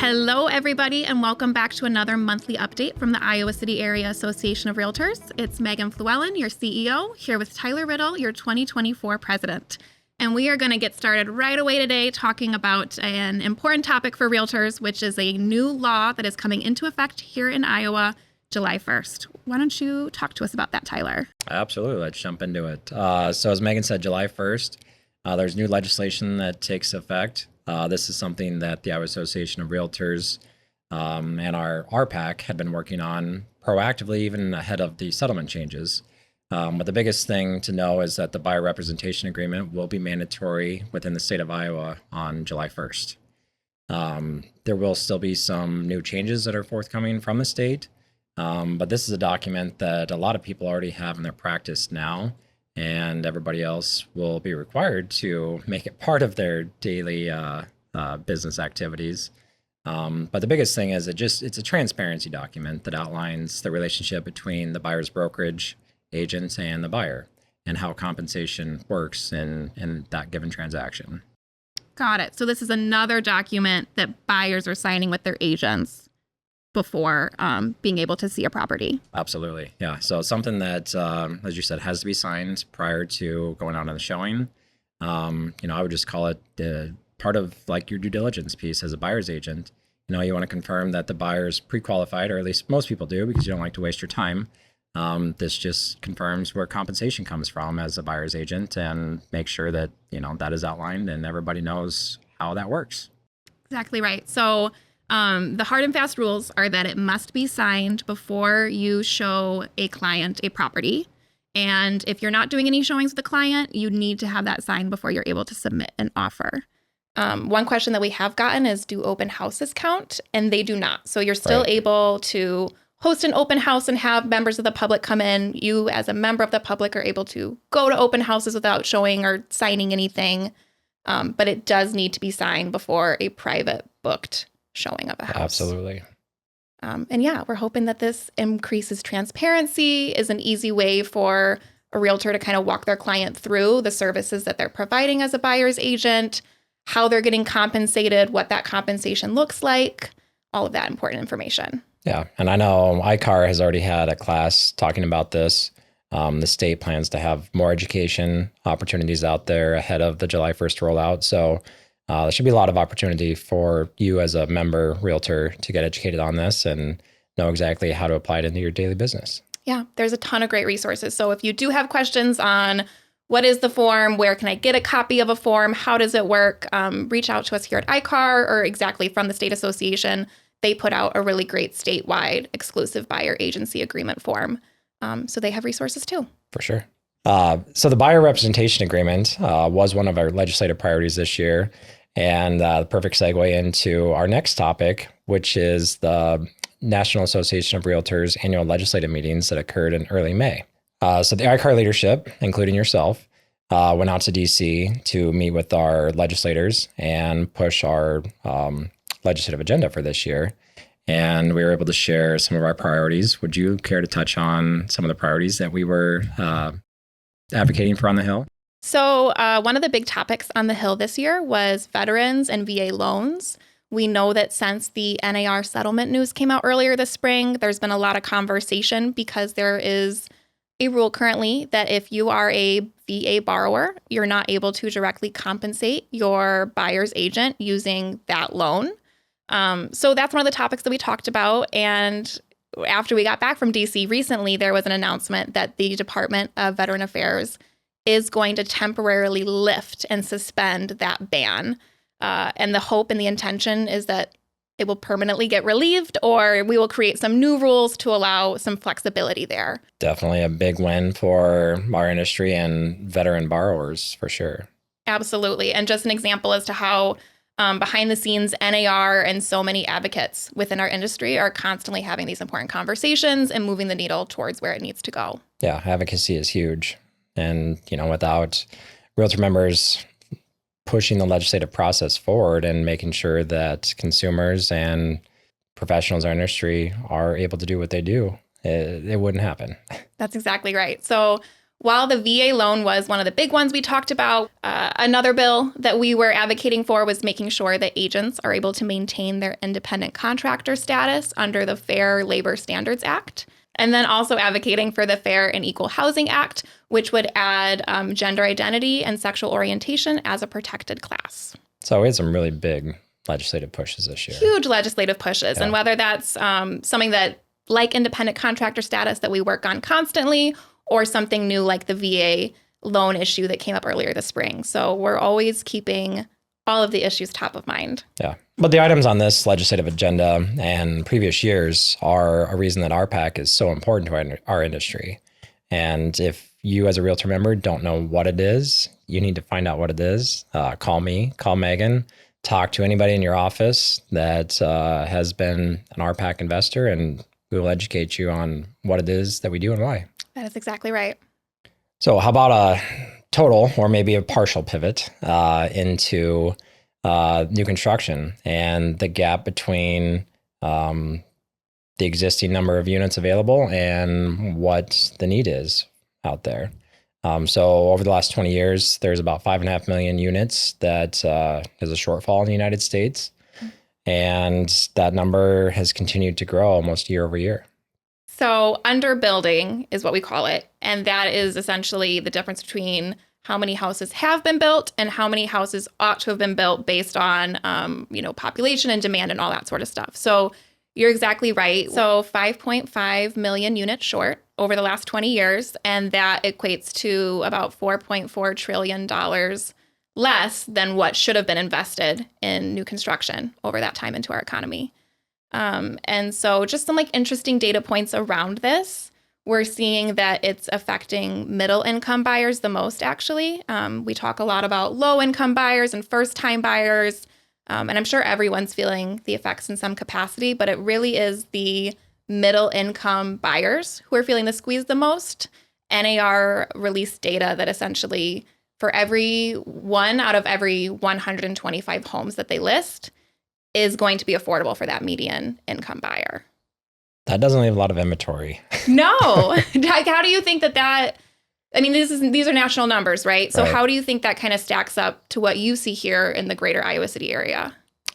Hello, everybody, and welcome back to another monthly update from the Iowa City Area Association of Realtors. It's Megan Flewellen, your CEO, here with Tyler Riddle, your 2024 president. And we are going to get started right away today talking about an important topic for realtors, which is a new law that is coming into effect here in Iowa July 1st. Why don't you talk to us about that, Tyler? Absolutely. Let's jump into it. So as Megan said, July 1st, there's new legislation that takes effect. This is something that the Iowa Association of Realtors and our RPAC had been working on proactively, even ahead of the settlement changes. But the biggest thing to know is that the buyer representation agreement will be mandatory within the state of Iowa on July 1st. There will still be some new changes that are forthcoming from the state, but this is a document that a lot of people already have in their practice now, and everybody else will be required to make it part of their daily business activities. But the biggest thing is it's a transparency document that outlines the relationship between the buyer's brokerage agent and the buyer and how compensation works in that given transaction. Got it. So this is another document that buyers are signing with their agents before being able to see a property. Absolutely. Yeah. So it's something that, as you said, has to be signed prior to going out on the showing. I would just call it the part of like your due diligence piece as a buyer's agent. You want to confirm that the buyer's pre-qualified, or at least most people do, because you don't like to waste your time. This just confirms where compensation comes from as a buyer's agent and make sure that, that is outlined and everybody knows how that works. Exactly right. So the hard and fast rules are that it must be signed before you show a client a property. And if you're not doing any showings with the client, you need to have that signed before you're able to submit an offer. One question that we have gotten is, do open houses count? And they do not. So you're still able to host an open house and have members of the public come in. You, as a member of the public, are able to go to open houses without showing or signing anything. But it does need to be signed before a private booked showing of a house. Absolutely. And yeah, we're hoping that this increases transparency, is an easy way for a realtor to kind of walk their client through the services that they're providing as a buyer's agent, how they're getting compensated, what that compensation looks like, all of that important information. Yeah. And I know ICAR has already had a class talking about this. The state plans to have more education opportunities out there ahead of the July 1st rollout. So there should be a lot of opportunity for you as a member realtor to get educated on this and know exactly how to apply it into your daily business. Yeah, there's a ton of great resources. So if you do have questions on what is the form, where can I get a copy of a form, how does it work, reach out to us here at ICAR or exactly from the state association. They put out a really great statewide exclusive buyer agency agreement form. So they have resources too. For sure. So the buyer representation agreement was one of our legislative priorities this year. And the perfect segue into our next topic, which is the National Association of Realtors annual legislative meetings that occurred in early May. So the ICAR leadership, including yourself, went out to DC to meet with our legislators and push our legislative agenda for this year. And we were able to share some of our priorities. Would you care to touch on some of the priorities that we were advocating for on the Hill? So one of the big topics on the Hill this year was veterans and VA loans. We know that since the NAR settlement news came out earlier this spring, there's been a lot of conversation because there is a rule currently that if you are a VA borrower, you're not able to directly compensate your buyer's agent using that loan. So that's one of the topics that we talked about. And after we got back from DC recently, there was an announcement that the Department of Veteran Affairs is going to temporarily lift and suspend that ban. And the hope and the intention is that it will permanently get relieved, or we will create some new rules to allow some flexibility there. Definitely a big win for our industry and veteran borrowers, for sure. Absolutely. And just an example as to how behind the scenes, NAR and so many advocates within our industry are constantly having these important conversations and moving the needle towards where it needs to go. Yeah, advocacy is huge. And, without realtor members pushing the legislative process forward and making sure that consumers and professionals in our industry are able to do what they do, it wouldn't happen. That's exactly right. So While the VA loan was one of the big ones we talked about, another bill that we were advocating for was making sure that agents are able to maintain their independent contractor status under the Fair Labor Standards Act. And then also advocating for the Fair and Equal Housing Act, which would add gender identity and sexual orientation as a protected class. So we had some really big legislative pushes this year. Huge legislative pushes. Yeah. And whether that's something that, like independent contractor status, that we work on constantly, or something new like the VA loan issue that came up earlier this spring. So we're always keeping all of the issues top of mind. Yeah. But the items on this legislative agenda and previous years are a reason that RPAC is so important to our industry. And if you as a Realtor member don't know what it is, you need to find out what it is. Call me, call Megan, talk to anybody in your office that has been an RPAC investor, and we will educate you on what it is that we do and why. That is exactly right. So how about a total or maybe a partial pivot into new construction and the gap between the existing number of units available and what the need is out there. So over the last 20 years, there's about 5.5 million units that is a shortfall in the United States. And that number has continued to grow almost year over year. So underbuilding is what we call it. And that is essentially the difference between how many houses have been built and how many houses ought to have been built based on, population and demand and all that sort of stuff. So you're exactly right. So 5.5 million units short over the last 20 years. And that equates to about $4.4 trillion less than what should have been invested in new construction over that time into our economy. And so just some interesting data points around this. We're seeing that it's affecting middle income buyers the most, actually. We talk a lot about low income buyers and first time buyers. And I'm sure everyone's feeling the effects in some capacity, but it really is the middle income buyers who are feeling the squeeze the most. NAR released data that essentially for every one out of every 125 homes that they list is going to be affordable for that median income buyer. That doesn't leave a lot of inventory. No. How do you think that I mean, these are national numbers, right? So How do you think that kind of stacks up to what you see here in the greater Iowa City area?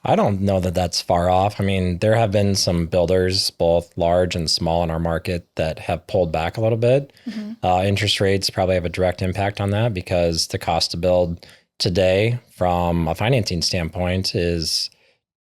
I don't know that that's far off. I mean, there have been some builders, both large and small in our market, that have pulled back a little bit. Mm-hmm. Interest rates probably have a direct impact on that because the cost to build today from a financing standpoint is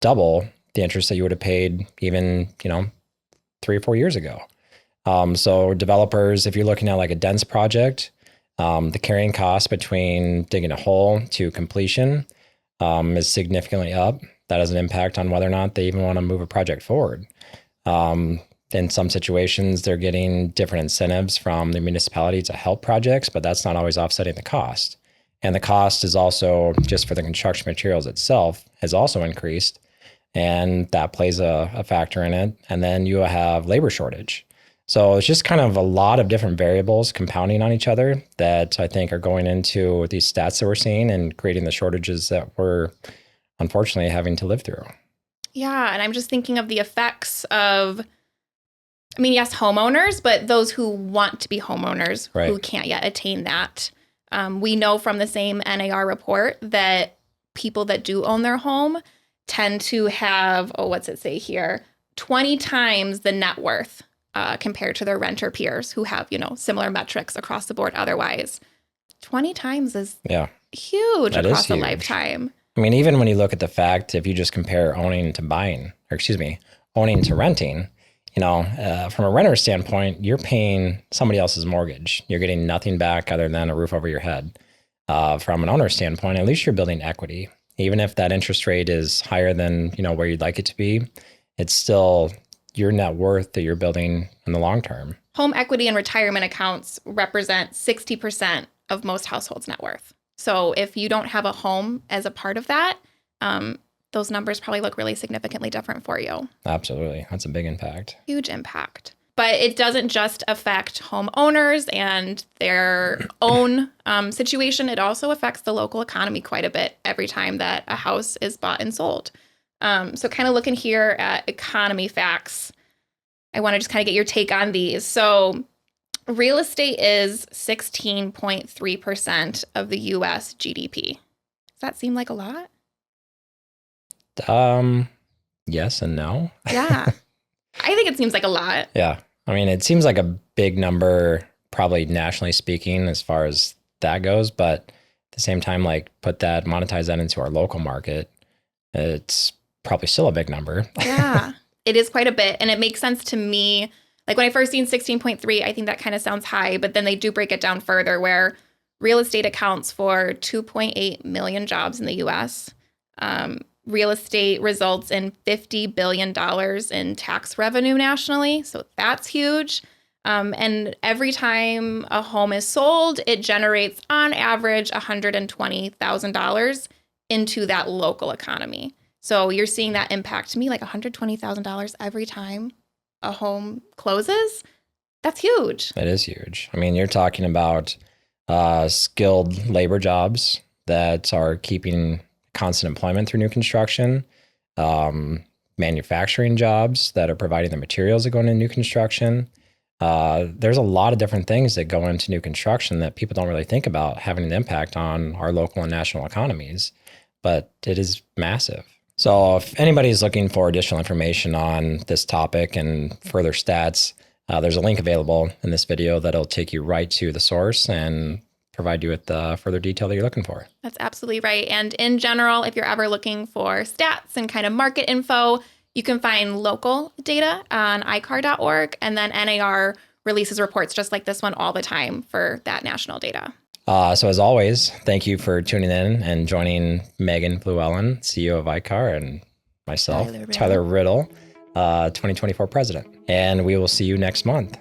double the interest that you would have paid even, 3 or 4 years ago. So developers, if you're looking at like a dense project, the carrying cost between digging a hole to completion is significantly up. That has an impact on whether or not they even want to move a project forward. In some situations, they're getting different incentives from the municipality to help projects, but that's not always offsetting the cost. And the cost is also, just for the construction materials itself, has also increased. And that plays a factor in it. And then you have labor shortage. So it's just kind of a lot of different variables compounding on each other that I think are going into these stats that we're seeing and creating the shortages that we're unfortunately having to live through. Yeah. And I'm just thinking of the effects of, yes, homeowners, but those who want to be homeowners who can't yet attain that. We know from the same NAR report that people that do own their home tend to have, what's it say here? 20 times the net worth compared to their renter peers who have, similar metrics across the board otherwise. 20 times is huge across a lifetime. Even when you look at the fact, if you just compare owning to renting, from a renter standpoint, you're paying somebody else's mortgage. You're getting nothing back other than a roof over your head. From an owner standpoint, at least you're building equity. Even if that interest rate is higher than, where you'd like it to be, it's still your net worth that you're building in the long term. Home equity and retirement accounts represent 60% of most households' net worth. So if you don't have a home as a part of that, those numbers probably look really significantly different for you. Absolutely. That's a big impact. Huge impact. But it doesn't just affect homeowners and their own situation. It also affects the local economy quite a bit every time that a house is bought and sold. So kind of looking here at economy facts, I want to just kind of get your take on these. So Real estate is 16.3% of the US GDP. Does that seem like a lot? Yes and no. Yeah. I think it seems like a lot. Yeah. I mean, it seems like a big number, probably nationally speaking, as far as that goes. But at the same time, like monetize that into our local market, it's probably still a big number. Yeah, it is quite a bit. And it makes sense to me. Like when I first seen 16.3, I think that kind of sounds high, but then they do break it down further where real estate accounts for 2.8 million jobs in the US. Real estate results in $50 billion in tax revenue nationally. So that's huge. And every time a home is sold, it generates on average $120,000 into that local economy. So you're seeing that impact to me like $120,000 every time a home closes. That's huge. That is huge. I mean, you're talking about skilled labor jobs that are keeping constant employment through new construction, manufacturing jobs that are providing the materials that go into new construction. There's a lot of different things that go into new construction that people don't really think about having an impact on our local and national economies, but it is massive. So if anybody's looking for additional information on this topic and further stats, there's a link available in this video that'll take you right to the source and provide you with the further detail that you're looking for. That's absolutely right. And in general, if you're ever looking for stats and kind of market info, you can find local data on icar.org, and then NAR releases reports just like this one all the time for that national data. So as always, thank you for tuning in and joining Megan Fluellen, CEO of iCar, and myself, Tyler Riddle, 2024 president. And we will see you next month.